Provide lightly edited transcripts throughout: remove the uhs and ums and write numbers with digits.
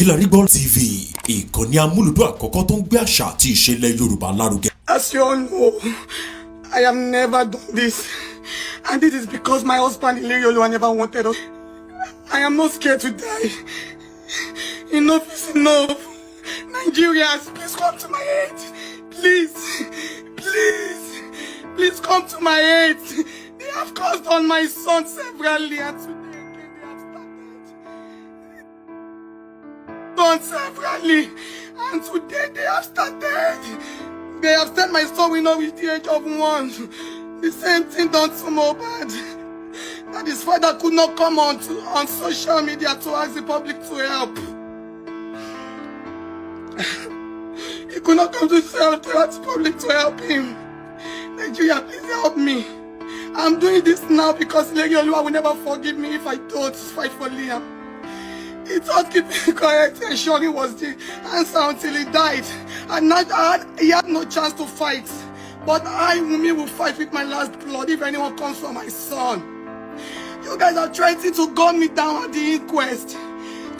Kilarigbo TV, ìkànnì amúlùdún àkọ́kọ́ tó ń gbé àṣà àti ìṣẹ̀lẹ̀ Yorùbá lárugẹ. As you all know, I have never done this. And this is because my husband, Ileolu, never wanted us. I am not scared to die. Enough is enough. Nigerians, please come to my aid. Please, please, please come to my aid. They have caused on my son severally, and today again they have started. Severally, and today they have started. They have said my son will not reach the age of 1. The same thing done to Mohbad. That his father could not come on social media to ask the public to help. He could not come to ask the public to help him. Nigeria, please help me. I'm doing this now because Ileolu will never forgive me if I don't fight for Liam. He thought keeping quiet and sure he was the answer until he died. And he had no chance to fight. But I, Wunmi, will fight with my last blood if anyone comes for my son. You guys are trying to gun me down at the inquest.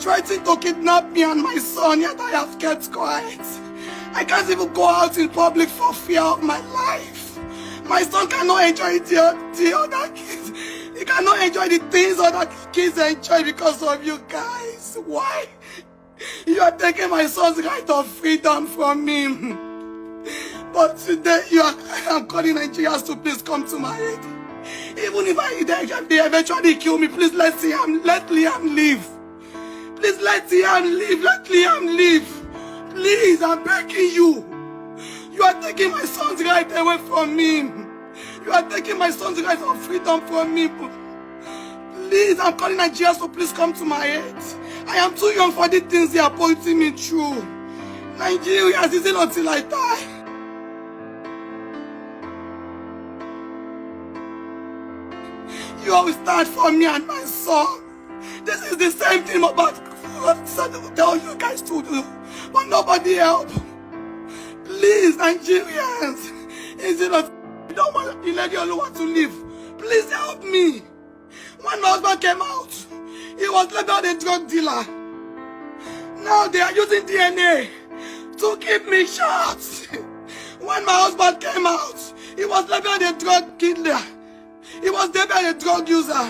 Trying to kidnap me and my son, yet I have kept quiet. I can't even go out in public for fear of my life. My son cannot enjoy the other kids. He cannot enjoy the things other kids enjoy because of you guys. Why? You are taking my son's right of freedom from him. But today I am calling Nigerians to please come to my aid. Even if they eventually kill me, please let Liam live. Please let Liam live. Let Liam live. Please, I'm begging you. You are taking my son's right away from me. You are taking my son's right of freedom from me. Please, I'm calling Nigerians to please come to my aid. I am too young for the things they are pointing me through. Nigerians, is it until I die? You always stand for me and my son. This is the same thing about what tell you guys to do, but nobody help. Please, Nigerians, is it not? You don't want Ileolu to live. Please help me. When my husband came out, he was labeled a drug dealer. Now they are using DNA to keep me short. When my husband came out, he was labeled a drug killer. He was labeled a drug user.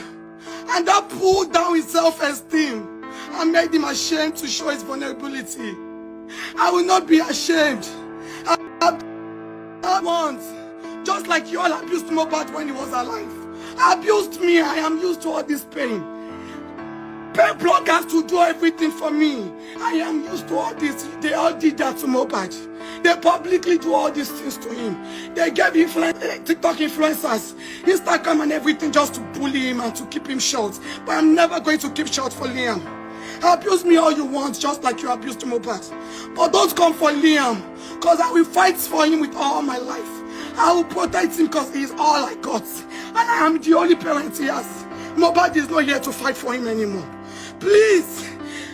And that pulled down his self-esteem and made him ashamed to show his vulnerability. I will not be ashamed. I want, just like you all abused Mohbad when he was alive. Abused me. I am used to all this pain. Pain bloggers to do everything for me. I am used to all this. They all did that to Mohbad. They publicly do all these things to him. They gave TikTok influencers, Instagram and everything just to bully him and to keep him short. But I'm never going to keep short for Liam. Abuse me all you want, just like you abused Mohbad. But don't come for Liam, because I will fight for him with all my life. I will protect him because he is all I got. And I am the only parent he has. Mohbad is not here to fight for him anymore. Please,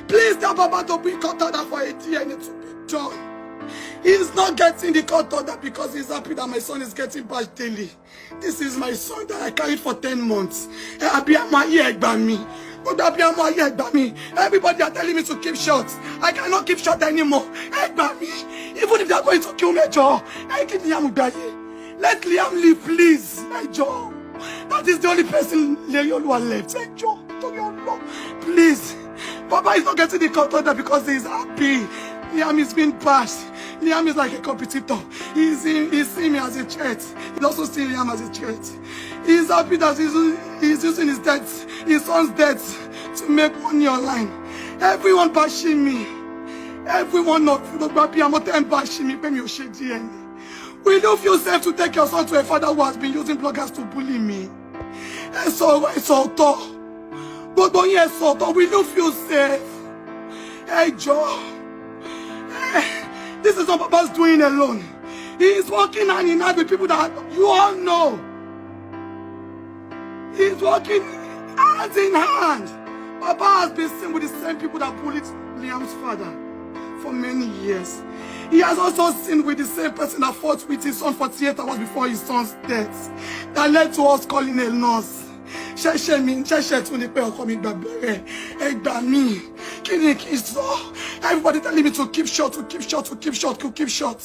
please tell Baba to be court order for a DNA to be done. He's not getting the court order because he's happy that my son is getting bashed daily. This is my son that I carried for 10 months. Everybody are telling me to keep short. I cannot keep short anymore. Even if they are going to kill me, let Liam live, please. That is the only person Ileolu left. Please. Papa is not getting the court order because he is happy. Liam is being bashed. Liam is like a competitor. He's seeing me as a threat. He's also seeing Liam as a threat. He's happy that he's using his death, his son's death, to make money online. Everyone bashing me. Everyone of the bashing me. Will you feel safe to take your son to a father who has been using bloggers to bully me? Will you feel safe? Hey, Joe. This is what Papa's doing alone. He is working hand in hand with people that you all know. He is working hand in hand. Papa has been seen with the same people that bullied Liam's father for many years. He has also seen with the same person that fought with his son 48 hours before his son's death. That led to us calling a nurse. Ṣẹ̀ṣẹ̀ mi, ṣẹ̀ṣẹ̀ tún ní pé ọkọ mi gbàgbẹ́rẹ́. Ẹ gbà mí. Kí ni kí n sọ? Everybody telling me to keep short, to keep short, to keep short, to keep short.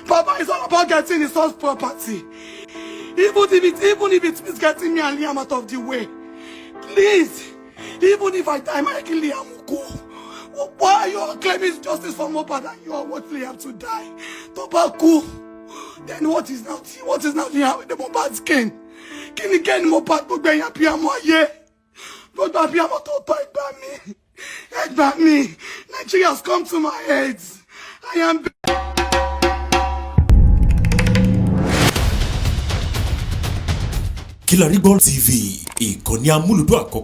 Papa, it's all about getting his son's property. Even if it means getting me and Liam out of the way. Please, even if I die, Mike Liam will go. Why are you claiming justice for Mohbad and you are what Liam to die? Tobacco. Then what is now Liam with the Mohbad skin? Can you get Mohbad to be happy? But happy about to by me. Nigeria has come to my head. I am. Kilarigbo TV, ìkànnì amúlùdún àkọ́kọ́.